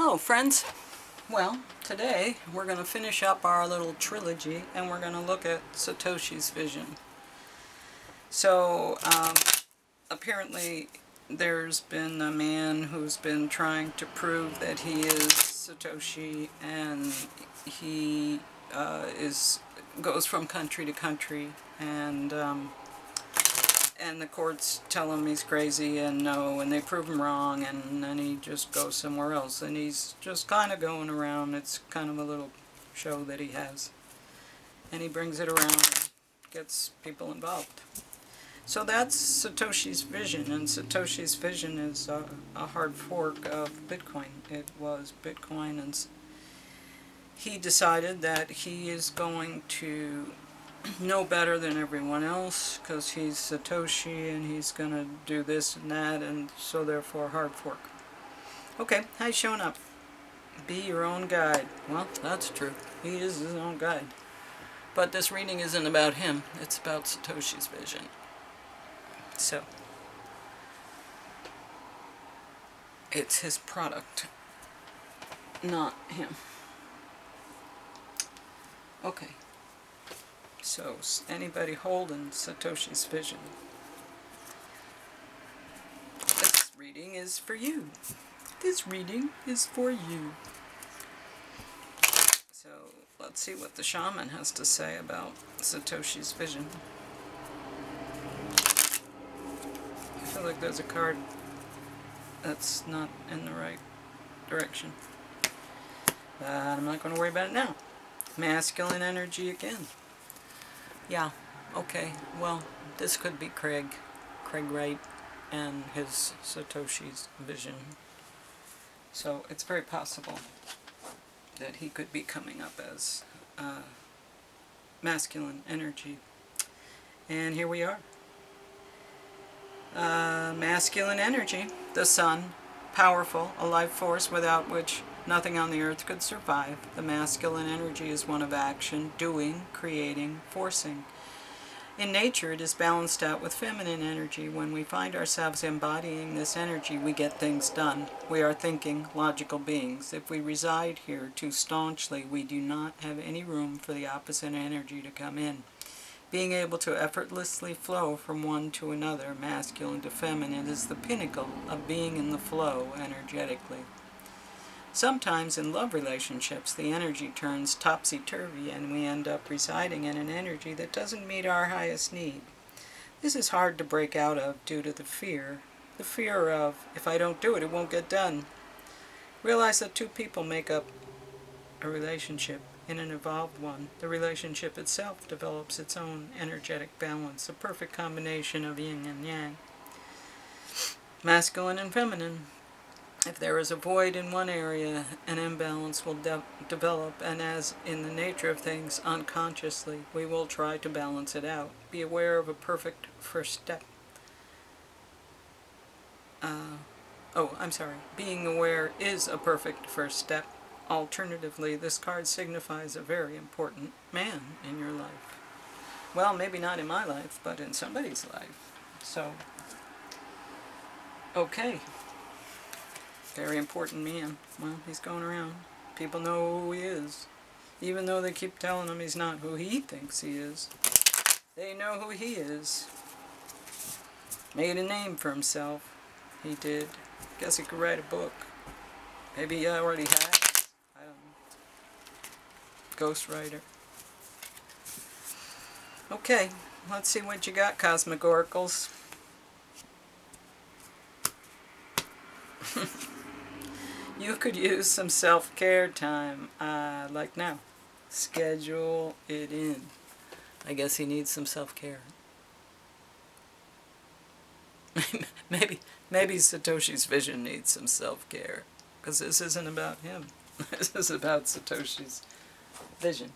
Hello friends. Well, today we're going to finish up our little trilogy and we're going to look at Satoshi's vision. So, apparently there's been a man who's been trying to prove that he is Satoshi, and he goes from country to country, and the courts tell him he's crazy and no, and they prove him wrong, and then he just goes somewhere else, and he's just kind of going around. It's kind of a little show that he has, and he brings it around and gets people involved. So that's Satoshi's vision, and Satoshi's vision is a hard fork of Bitcoin. It was Bitcoin, and he decided that he is going to know better than everyone else because he's Satoshi, and he's going to do this and that, and so therefore hard fork. Okay, how you showing up? Be your own guide. Well, that's true. He is his own guide. But this reading isn't about him. It's about Satoshi's vision. So, it's his product, not him. Okay. So, anybody holding Satoshi's vision? This reading is for you. This reading is for you. So, let's see what the shaman has to say about Satoshi's vision. I feel like there's a card that's not in the right direction. But I'm not going to worry about it now. Masculine energy again. Yeah, okay, well, this could be Craig Wright, and his Satoshi's vision. So it's very possible that he could be coming up as masculine energy. And here we are. Masculine energy, the sun, powerful, a life force without which nothing on the earth could survive. The masculine energy is one of action, doing, creating, forcing. In nature, it is balanced out with feminine energy. When we find ourselves embodying this energy, we get things done. We are thinking, logical beings. If we reside here too staunchly, we do not have any room for the opposite energy to come in. Being able to effortlessly flow from one to another, masculine to feminine, is the pinnacle of being in the flow energetically. Sometimes in love relationships, the energy turns topsy-turvy and we end up residing in an energy that doesn't meet our highest need. This is hard to break out of due to the fear of, if I don't do it, it won't get done. Realize that two people make up a relationship. In an evolved one, the relationship itself develops its own energetic balance, a perfect combination of yin and yang, masculine and feminine. If there is a void in one area, an imbalance will develop, and as in the nature of things, unconsciously, we will try to balance it out. Be aware of a perfect first step. Being aware is a perfect first step. Alternatively, this card signifies a very important man in your life. Well, maybe not in my life, but in somebody's life. So, okay. Very important man. Well, he's going around. People know who he is. Even though they keep telling him he's not who he thinks he is. They know who he is. Made a name for himself. He did. Guess he could write a book. Maybe he already has. I don't know. Ghostwriter. Okay, let's see what you got, Cosmic Oracles. You could use some self-care time, like now. Schedule it in. I guess he needs some self-care. maybe Satoshi's vision needs some self-care, because this isn't about him. This is about Satoshi's vision.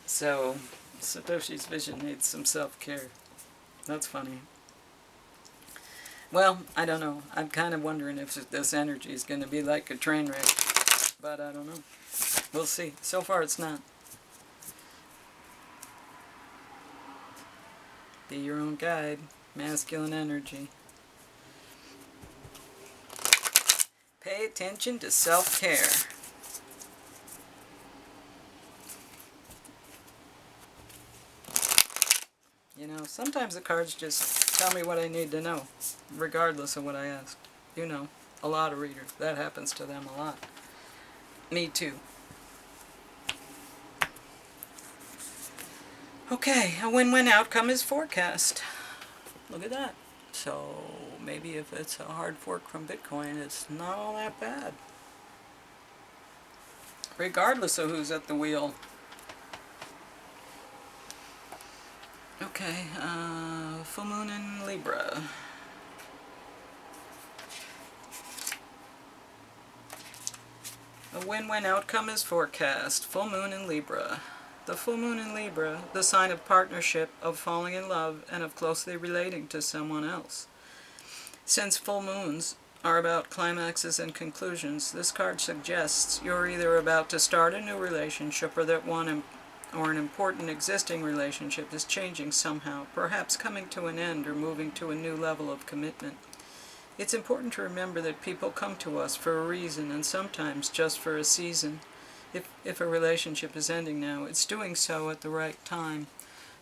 So, Satoshi's vision needs some self-care. That's funny. Well, I don't know. I'm kind of wondering if this energy is going to be like a train wreck. But I don't know. We'll see. So far it's not. Be your own guide. Masculine energy. Pay attention to self-care. You know, sometimes the cards just tell me what I need to know, regardless of what I ask. You know, a lot of readers, that happens to them a lot. Me too. Okay, a win-win outcome is forecast. Look at that. So maybe if it's a hard fork from Bitcoin, it's not all that bad. Regardless of who's at the wheel. Okay, full moon in Libra. A win-win outcome is forecast. Full moon in Libra. The full moon in Libra, the sign of partnership, of falling in love, and of closely relating to someone else. Since full moons are about climaxes and conclusions, this card suggests you're either about to start a new relationship or that one or an important existing relationship is changing somehow, perhaps coming to an end or moving to a new level of commitment. It's important to remember that people come to us for a reason and sometimes just for a season. If a relationship is ending now, it's doing so at the right time.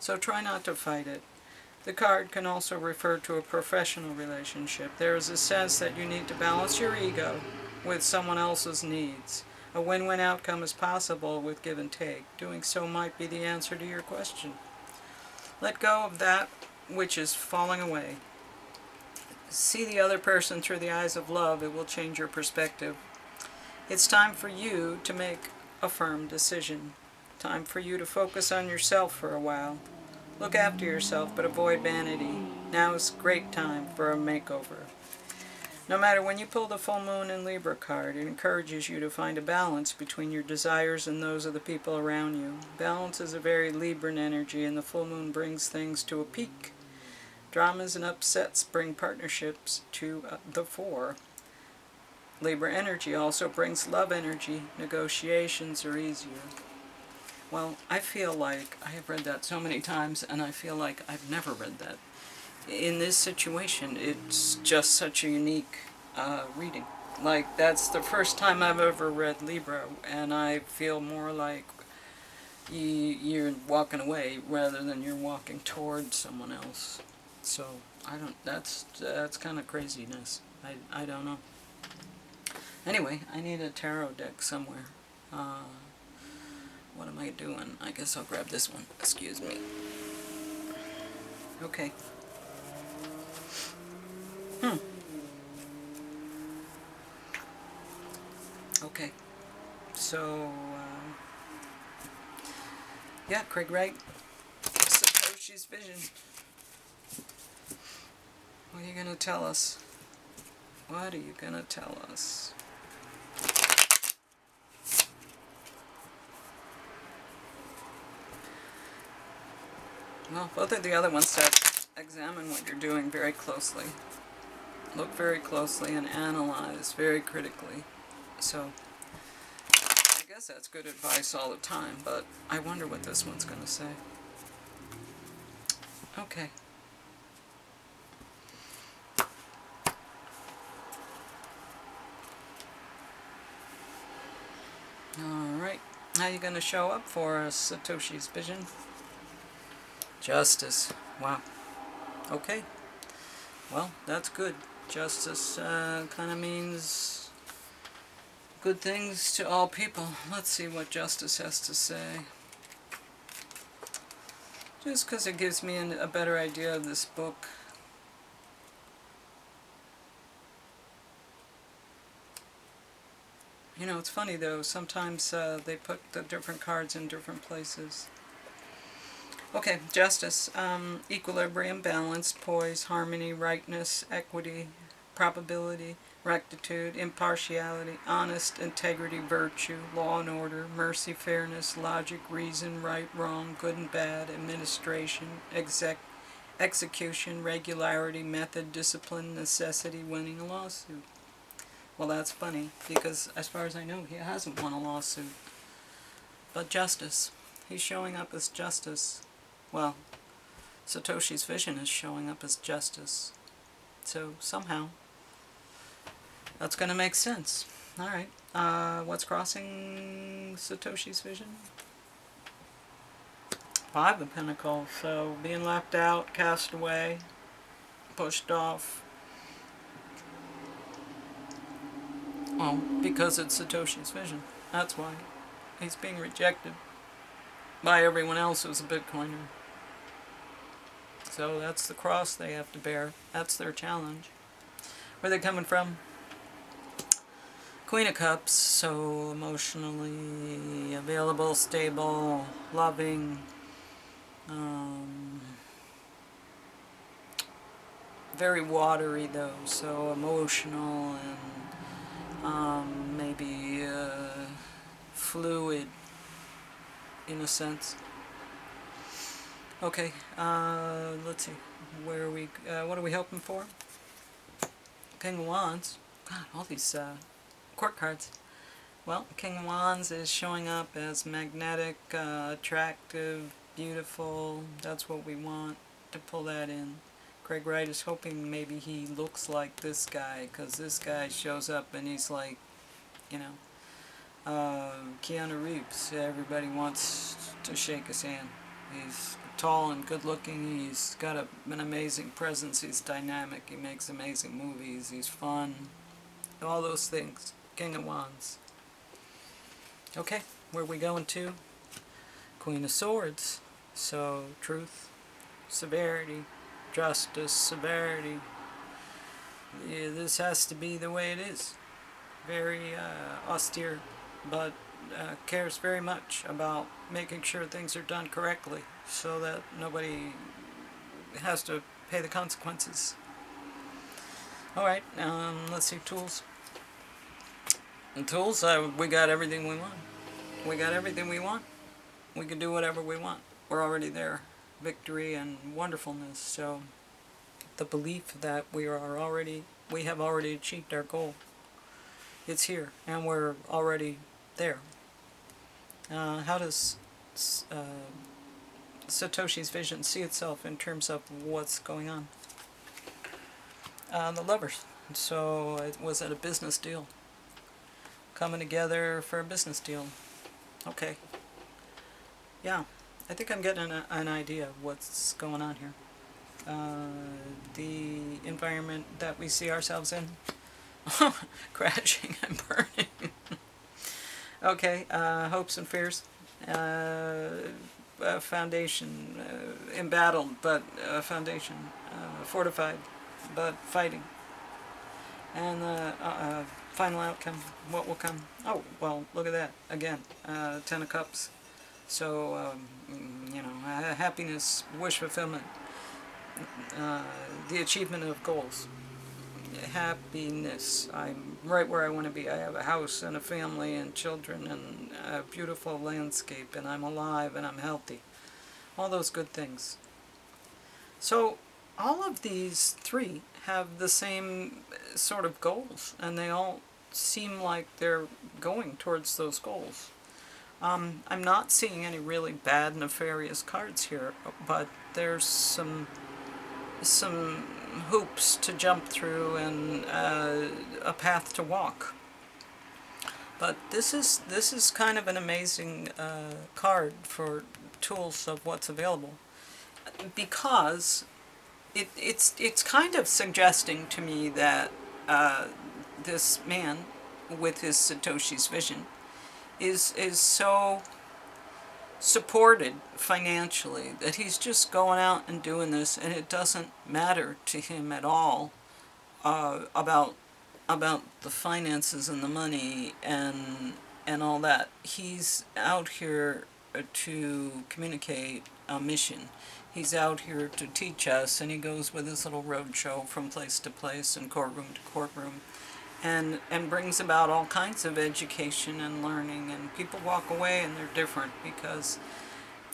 So try not to fight it. The card can also refer to a professional relationship. There is a sense that you need to balance your ego with someone else's needs. A win-win outcome is possible with give and take. Doing so might be the answer to your question. Let go of that which is falling away. See the other person through the eyes of love. It will change your perspective. It's time for you to make a firm decision. Time for you to focus on yourself for a while. Look after yourself, but avoid vanity. Now is a great time for a makeover. No matter when you pull the full moon in Libra card, it encourages you to find a balance between your desires and those of the people around you. Balance is a very Libran energy, and the full moon brings things to a peak. Dramas and upsets bring partnerships to the fore. Libra energy also brings love energy. Negotiations are easier. Well, I feel like I have read that so many times, and I feel like I've never read that. In this situation, it's just such a unique reading. Like, that's the first time I've ever read Libra, and I feel more like you're walking away rather than you're walking toward someone else. So, I don't, that's kind of craziness. I don't know. Anyway, I need a tarot deck somewhere. What am I doing? I guess I'll grab this one. Excuse me. Okay. Okay. So, yeah, Craig Wright. Satoshi's vision. What are you going to tell us? What are you going to tell us? Well, both of the other ones said, examine what you're doing very closely. Look very closely and analyze very critically. So, I guess that's good advice all the time, but I wonder what this one's going to say. Okay. Alright. How are you going to show up for us, Satoshi's vision? Justice. Wow. Okay. Well, that's good. Justice kind of means good things to all people. Let's see what justice has to say. Just because it gives me a better idea of this book. You know, it's funny though, sometimes they put the different cards in different places. Okay, justice, equilibrium, balance, poise, harmony, rightness, equity, probability, rectitude, impartiality, honest, integrity, virtue, law and order, mercy, fairness, logic, reason, right, wrong, good and bad, administration, execution, regularity, method, discipline, necessity, winning a lawsuit. Well, that's funny, because as far as I know, he hasn't won a lawsuit. But justice. He's showing up as justice. Well, Satoshi's vision is showing up as justice. So, somehow, that's going to make sense. Alright. What's crossing Satoshi's vision? Five of Pentacles. So being left out, cast away, pushed off. Well, because it's Satoshi's vision. That's why. He's being rejected by everyone else who's a Bitcoiner. So that's the cross they have to bear. That's their challenge. Where are they coming from? Queen of Cups, so emotionally available, stable, loving. Very watery though, so emotional and maybe fluid in a sense. Okay, let's see. Where are we? What are we hoping for? King of Wands. God, all these court cards. Well, King of Wands is showing up as magnetic, attractive, beautiful. That's what we want to pull that in. Craig Wright is hoping maybe he looks like this guy, because this guy shows up and he's like, you know, Keanu Reeves. Everybody wants to shake his hand. He's tall and good looking. He's got an amazing presence. He's dynamic. He makes amazing movies. He's fun. All those things. King of Wands. Okay, where are we going to? Queen of Swords. So, truth, severity, justice, severity. Yeah, this has to be the way it is. Very austere, but cares very much about making sure things are done correctly so that nobody has to pay the consequences. Alright, let's see, tools. And tools, we got everything we want. We got everything we want. We can do whatever we want. We're already there. Victory and wonderfulness. So the belief that we have already achieved our goal. It's here, and we're already there. How does Satoshi's vision see itself in terms of what's going on? The Lovers. So was it a business deal? Coming together for a business deal. Okay. Yeah, I think I'm getting an idea of what's going on here. The environment that we see ourselves in. Crashing and burning. Okay, hopes and fears. Foundation, embattled, but foundation. Fortified, but fighting. And final outcome, what will come? Oh, well, look at that. Again, Ten of Cups. So, you know, happiness, wish fulfillment, the achievement of goals. Happiness. I'm right where I want to be. I have a house and a family and children and a beautiful landscape, and I'm alive and I'm healthy. All those good things. So, all of these three have the same sort of goals, and they all seem like they're going towards those goals. I'm not seeing any really bad, nefarious cards here, but there's some hoops to jump through and a path to walk. But this is kind of an amazing card for tools of what's available, because it's kind of suggesting to me that this man with his Satoshi's vision is so supported financially that he's just going out and doing this, and it doesn't matter to him at all about the finances and the money and all that. He's out here to communicate a mission. He's out here to teach us, and he goes with his little road show from place to place and courtroom to courtroom, and brings about all kinds of education and learning, and people walk away and they're different because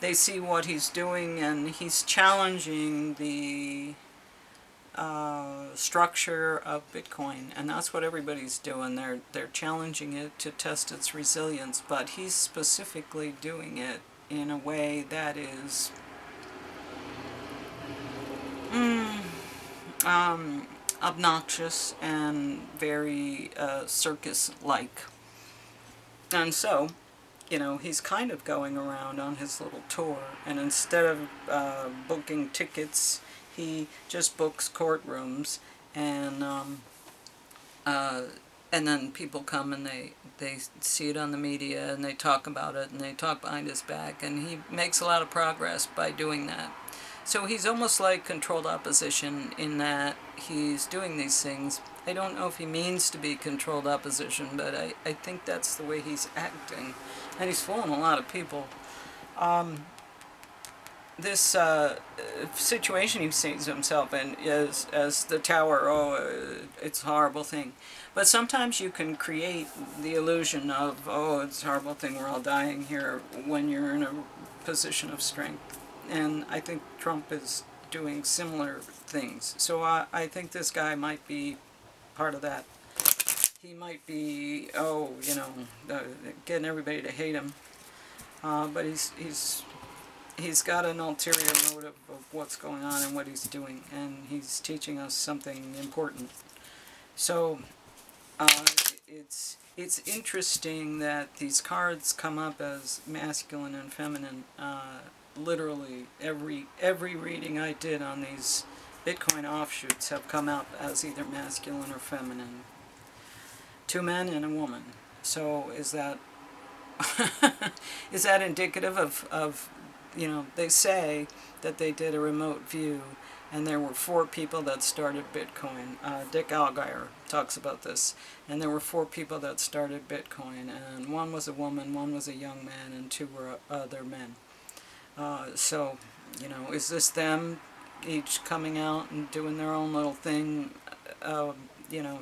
they see what he's doing, and he's challenging the structure of Bitcoin, and that's what everybody's doing. They're challenging it to test its resilience, but he's specifically doing it in a way that is obnoxious and very circus-like. And so, you know, he's kind of going around on his little tour, and instead of booking tickets, he just books courtrooms, uh, and then people come and they see it on the media, and they talk about it, and they talk behind his back, and he makes a lot of progress by doing that. So he's almost like controlled opposition in that he's doing these things. I don't know if he means to be controlled opposition, but I think that's the way he's acting. And he's fooling a lot of people. This situation he sees himself in is as the tower. It's a horrible thing. But sometimes you can create the illusion of, it's a horrible thing, we're all dying here, when you're in a position of strength. And I think Trump is doing similar things. So I think this guy might be part of that. He might be, getting everybody to hate him. But he's got an ulterior motive of what's going on and what he's doing, and he's teaching us something important. So it's interesting that these cards come up as masculine and feminine. Literally every reading I did on these Bitcoin offshoots have come out as either masculine or feminine. 2 men and a woman. So is that is that indicative of they say that they did a remote view and there were 4 people that started Bitcoin. Dick Algier talks about this. And there were 4 people that started Bitcoin, and 1 was a woman, 1 was a young man, and 2 were other men. So, is this them each coming out and doing their own little thing,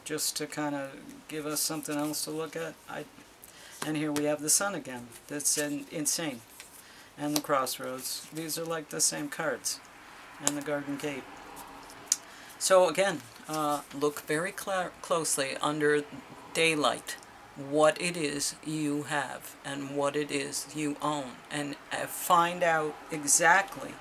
just to kind of give us something else to look at? And here we have the sun again. That's insane. And the crossroads. These are like the same cards. And the Garden Gate. So again, look very closely under daylight what it is you have and what it is you own, and find out exactly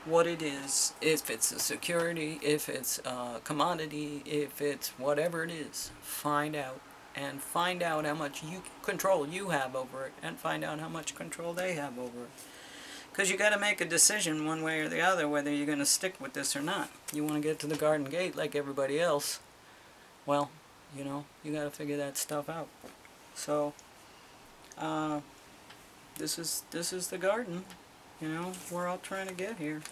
what it is, if it's a security, if it's a commodity, if it's whatever it is. Find out, and find out how much control you have over it, and find out how much control they have over it. Because you got to make a decision one way or the other whether you're going to stick with this or not. You want to get to the Garden Gate like everybody else, well, you got to figure that stuff out. So, this is the garden. We're all trying to get here.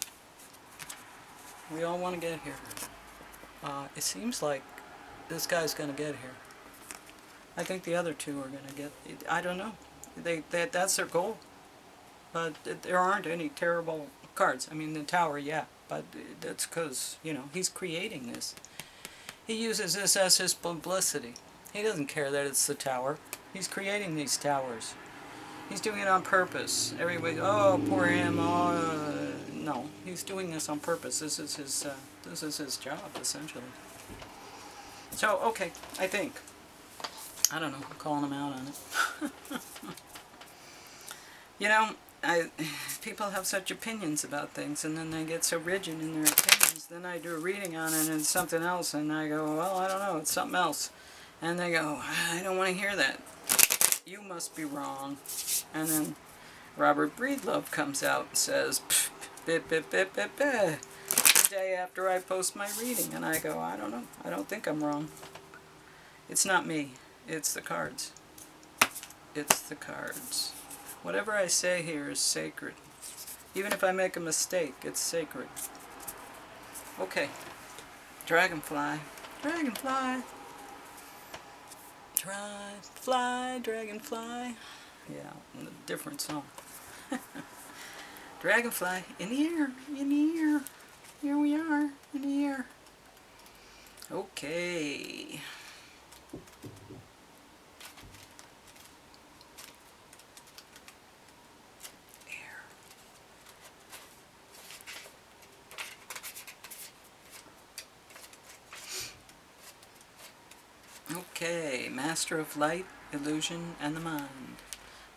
We all want to get here. It seems like this guy's going to get here. I think the other 2 are going to get. I don't know. That's their goal. But there aren't any terrible cards. I mean, the tower, yeah, but that's because, he's creating this. He uses this as his publicity. He doesn't care that it's the tower. He's creating these towers. He's doing it on purpose. Everybody, poor him. No, he's doing this on purpose. This is his job, essentially. So, okay, I think. I don't know. I'm calling him out on it. People have such opinions about things, and then they get so rigid in their opinions. Then I do a reading on it, and it's something else, and I go, well, I don't know, it's something else. And they go, I don't want to hear that. You must be wrong. And then Robert Breedlove comes out and says, bip, bip, bip, bip, bip, the day after I post my reading. And I go, I don't know, I don't think I'm wrong. It's not me, it's the cards. It's the cards. Whatever I say here is sacred. Even if I make a mistake, it's sacred. Okay. Dragonfly. Dragonfly. Fly, dragonfly. Yeah, a different song. Dragonfly, in the air, in the air. Here we are, in the air. Okay. Okay, Master of Light, Illusion, and the Mind.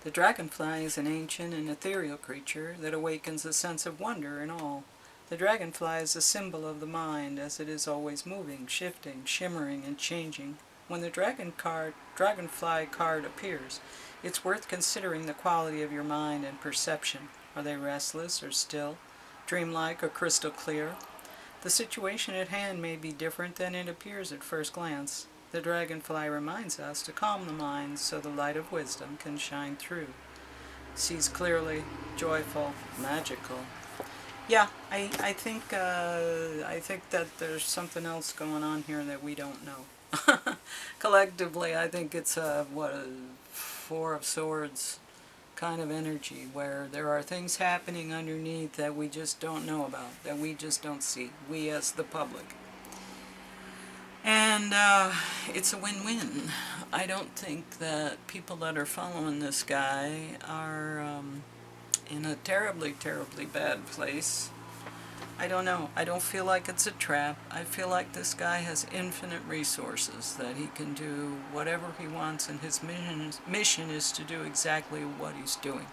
The dragonfly is an ancient and ethereal creature that awakens a sense of wonder in all The dragonfly is a symbol of the mind, as it is always moving, shifting, shimmering, and changing. When the dragonfly card appears, it's worth considering the quality of your mind and perception. Are they restless or still, dreamlike or crystal clear? The situation at hand may be different than it appears at first glance. The dragonfly reminds us to calm the mind so the light of wisdom can shine through. Sees clearly, joyful, magical. Yeah, I think that there's something else going on here that we don't know. Collectively, I think it's a Four of Swords kind of energy where there are things happening underneath that we just don't know about, that we just don't see, we as the public. And it's a win-win. I don't think that people that are following this guy are in a terribly, terribly bad place. I don't know. I don't feel like it's a trap. I feel like this guy has infinite resources, that he can do whatever he wants, and his mission is to do exactly what he's doing.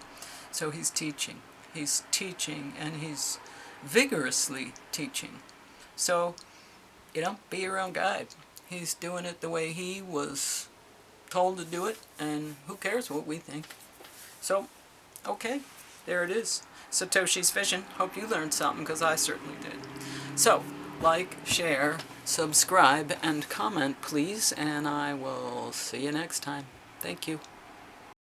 So he's teaching. He's teaching, and he's vigorously teaching. So, be your own guide. He's doing it the way he was told to do it, and who cares what we think. So, okay, there it is. Satoshi's Vision. Hope you learned something, because I certainly did. So, like, share, subscribe, and comment, please, and I will see you next time. Thank you.